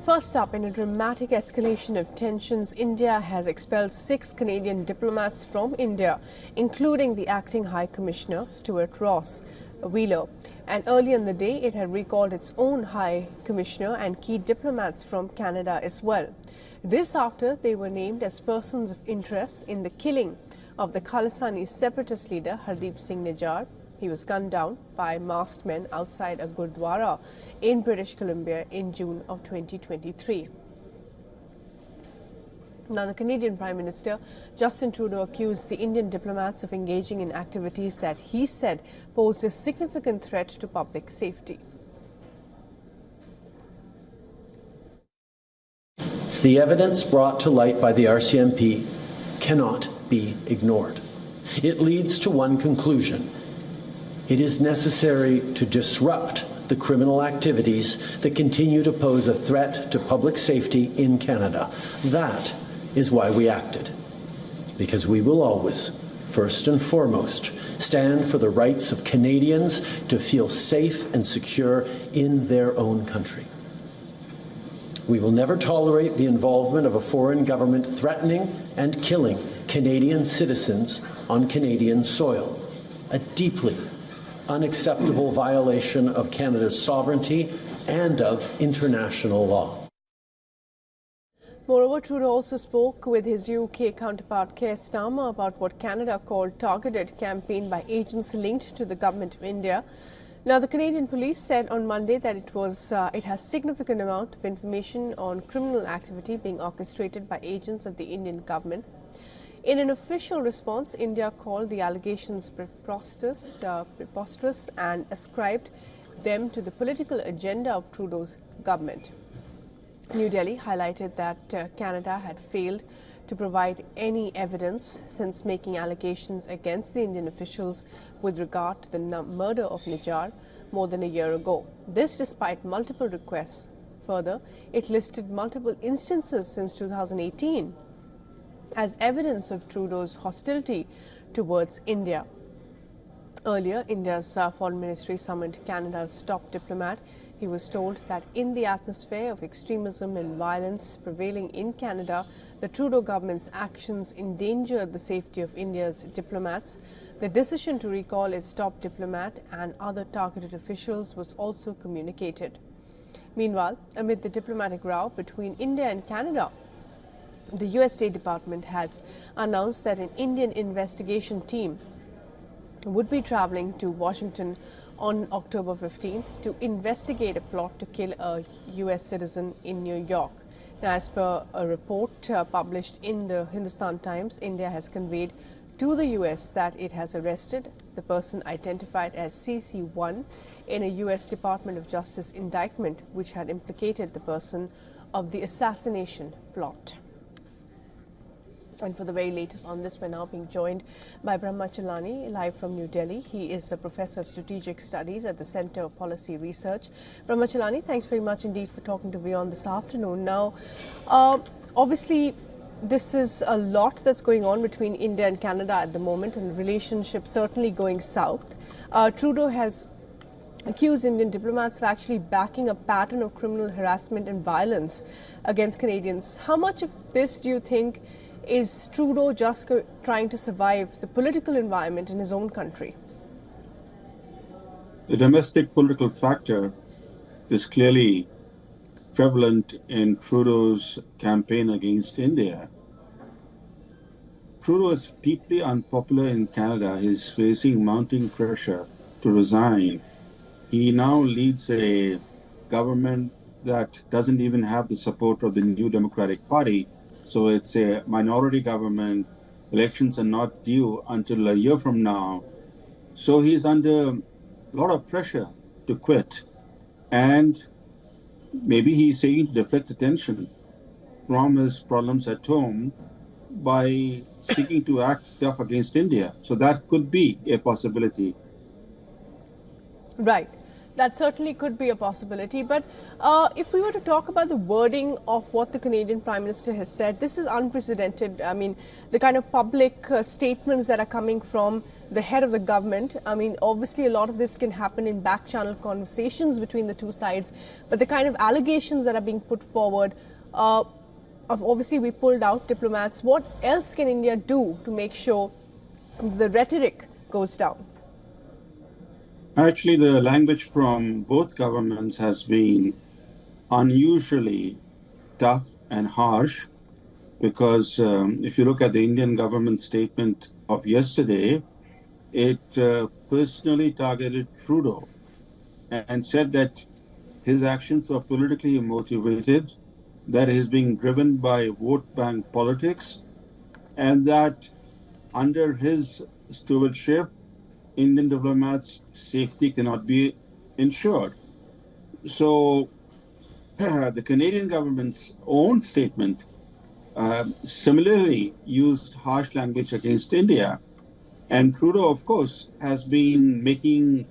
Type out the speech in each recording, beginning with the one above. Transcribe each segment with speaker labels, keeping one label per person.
Speaker 1: First up, in a dramatic escalation of tensions, India has expelled 6 Canadian diplomats from India, including the acting High Commissioner, Stuart Ross Wheeler. And earlier in the day, it had recalled its own High Commissioner and key diplomats from Canada as well. This after they were named as persons of interest in the killing of the Khalistani separatist leader Hardeep Singh Nijjar. He was gunned down by masked men outside a Gurdwara in British Columbia in June of 2023. Now, the Canadian Prime Minister, Justin Trudeau, accused the Indian diplomats of engaging in activities that he said posed a significant threat to public safety.
Speaker 2: The evidence brought to light by the RCMP cannot be ignored. It leads to one conclusion. It is necessary to disrupt the criminal activities that continue to pose a threat to public safety in Canada. That is why we acted, because we will always, first and foremost, stand for the rights of Canadians to feel safe and secure in their own country. We will never tolerate the involvement of a foreign government threatening and killing Canadian citizens on Canadian soil, a deeply unacceptable violation of Canada's sovereignty and of international law.
Speaker 1: Moreover, Trudeau also spoke with his UK counterpart Keir Starmer about what Canada called targeted campaign by agents linked to the government of India. Now, the Canadian police said on Monday that it has significant amount of information on criminal activity being orchestrated by agents of the Indian government. In an official response, India called the allegations preposterous and ascribed them to the political agenda of Trudeau's government. New Delhi highlighted that Canada had failed to provide any evidence since making allegations against the Indian officials with regard to the murder of Nijjar more than a year ago. This despite multiple requests. Further, it listed multiple instances since 2018 as evidence of Trudeau's hostility towards India. Earlier, India's foreign ministry summoned Canada's top diplomat. He was told that in the atmosphere of extremism and violence prevailing in Canada, the Trudeau government's actions endangered the safety of India's diplomats. The decision to recall its top diplomat and other targeted officials was also communicated. Meanwhile, amid the diplomatic row between India and Canada, the US State Department has announced that an Indian investigation team would be traveling to Washington on October 15th to investigate a plot to kill a US citizen in New York. Now, as per a report published in the Hindustan Times, India has conveyed to the US that it has arrested the person identified as CC1 in a US Department of Justice indictment which had implicated the person of the assassination plot. And for the very latest on this, we're now being joined by Brahmachalani, live from New Delhi. He is a professor of strategic studies at the Center of Policy Research. Brahmachalani, thanks very much indeed for talking to WION this afternoon. Now, obviously, this is a lot that's going on between India and Canada at the moment, and the relationship certainly going south. Trudeau has accused Indian diplomats of actually backing a pattern of criminal harassment and violence against Canadians. How much of this do you think is Trudeau just trying to survive the political environment in his own country?
Speaker 3: The domestic political factor is clearly prevalent in Trudeau's campaign against India. Trudeau is deeply unpopular in Canada. He's facing mounting pressure to resign. He now leads a government that doesn't even have the support of the New Democratic Party. So it's a minority government. Elections are not due until a year from now. So he's under a lot of pressure to quit. And maybe he's seeking to deflect attention from his problems at home by seeking to act tough against India. So that could be a possibility.
Speaker 1: Right. That certainly could be a possibility. But if we were to talk about the wording of what the Canadian Prime Minister has said, this is unprecedented. I mean, the kind of public statements that are coming from the head of the government. I mean, obviously, a lot of this can happen in back channel conversations between the two sides. But the kind of allegations that are being put forward, obviously, we pulled out diplomats. What else can India do to make sure the rhetoric goes down?
Speaker 3: Actually, the language from both governments has been unusually tough and harsh because if you look at the Indian government statement of yesterday, it personally targeted Trudeau and said that his actions were politically motivated, that he is being driven by vote bank politics, and that under his stewardship, Indian diplomats' safety cannot be ensured. So the Canadian government's own statement similarly used harsh language against India. And Trudeau, of course, has been making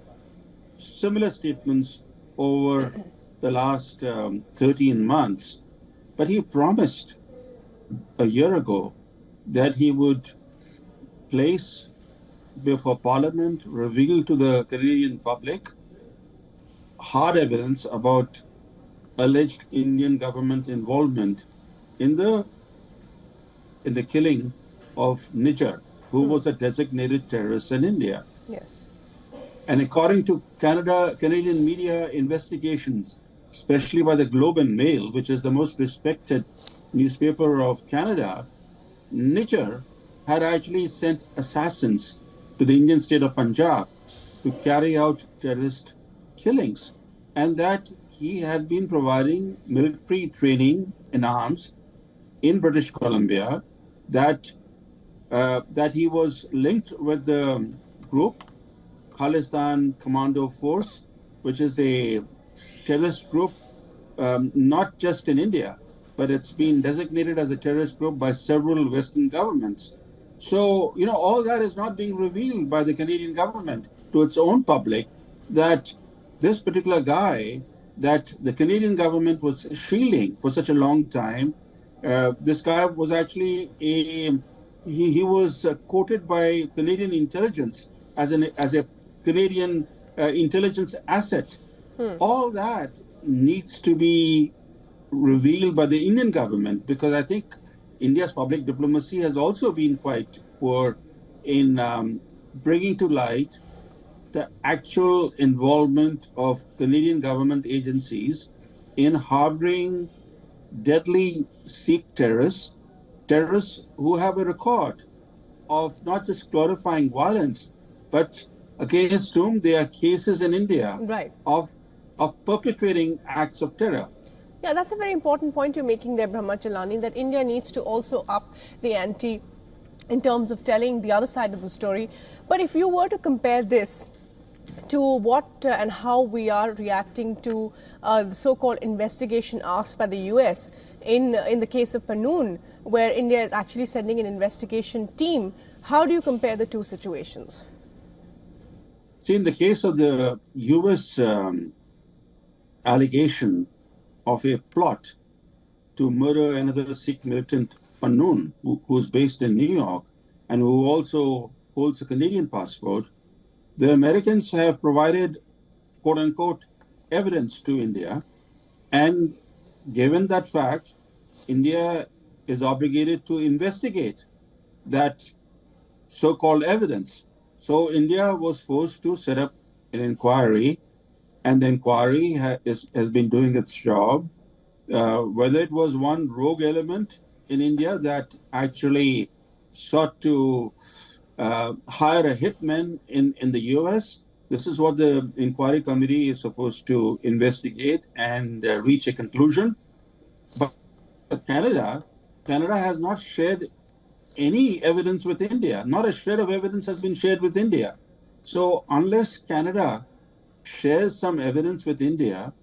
Speaker 3: similar statements over the last 13 months. But he promised a year ago that he would place before Parliament, reveal to the Canadian public hard evidence about alleged Indian government involvement in the killing of Nijjar, who was a designated terrorist in India.
Speaker 1: Yes.
Speaker 3: And according to Canadian media investigations, especially by the Globe and Mail, which is the most respected newspaper of Canada, Nijjar had actually sent assassins to the Indian state of Punjab to carry out terrorist killings, and that he had been providing military training in arms in British Columbia, that he was linked with the group Khalistani Commando Force, which is a terrorist group not just in India, but it's been designated as a terrorist group by several Western governments. So, all that is not being revealed by the Canadian government to its own public, that this particular guy that the Canadian government was shielding for such a long time, this guy was actually he was quoted by Canadian intelligence as a Canadian intelligence asset. All that needs to be revealed by the Indian government, because I think India's public diplomacy has also been quite poor in bringing to light the actual involvement of Canadian government agencies in harboring deadly Sikh terrorists who have a record of not just glorifying violence, but against whom there are cases in India of perpetrating acts of terror.
Speaker 1: Yeah, that's a very important point you're making there, Brahmachalani, that India needs to also up the ante in terms of telling the other side of the story. But if you were to compare this to what and how we are reacting to the so-called investigation asked by the US in the case of Pannoon, where India is actually sending an investigation team, how do you compare the two situations?
Speaker 3: See, in the case of the US allegation of a plot to murder another Sikh militant, Pannoon, who's based in New York and who also holds a Canadian passport, the Americans have provided, quote unquote, evidence to India. And given that fact, India is obligated to investigate that so-called evidence. So India was forced to set up an inquiry, and the inquiry has been doing its job. Whether it was one rogue element in India that actually sought to hire a hitman in the US, this is what the inquiry committee is supposed to investigate and reach a conclusion. But Canada has not shared any evidence with India. Not a shred of evidence has been shared with India. So unless Canada shares some evidence with India,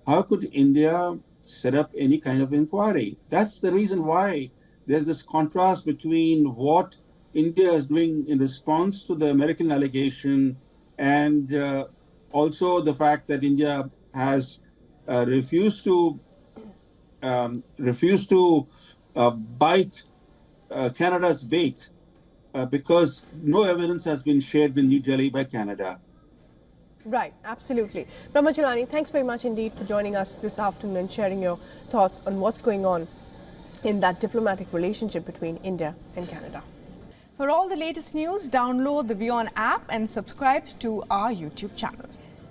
Speaker 3: how could India set up any kind of inquiry? That's the reason why there's this contrast between what India is doing in response to the American allegation and Also, the fact that India has refused to bite Canada's bait because no evidence has been shared with New Delhi by Canada.
Speaker 1: Right, absolutely. Brahmachalani, thanks very much indeed for joining us this afternoon and sharing your thoughts on what's going on in that diplomatic relationship between India and Canada.
Speaker 4: For all the latest news, download the WION app and subscribe to our YouTube channel.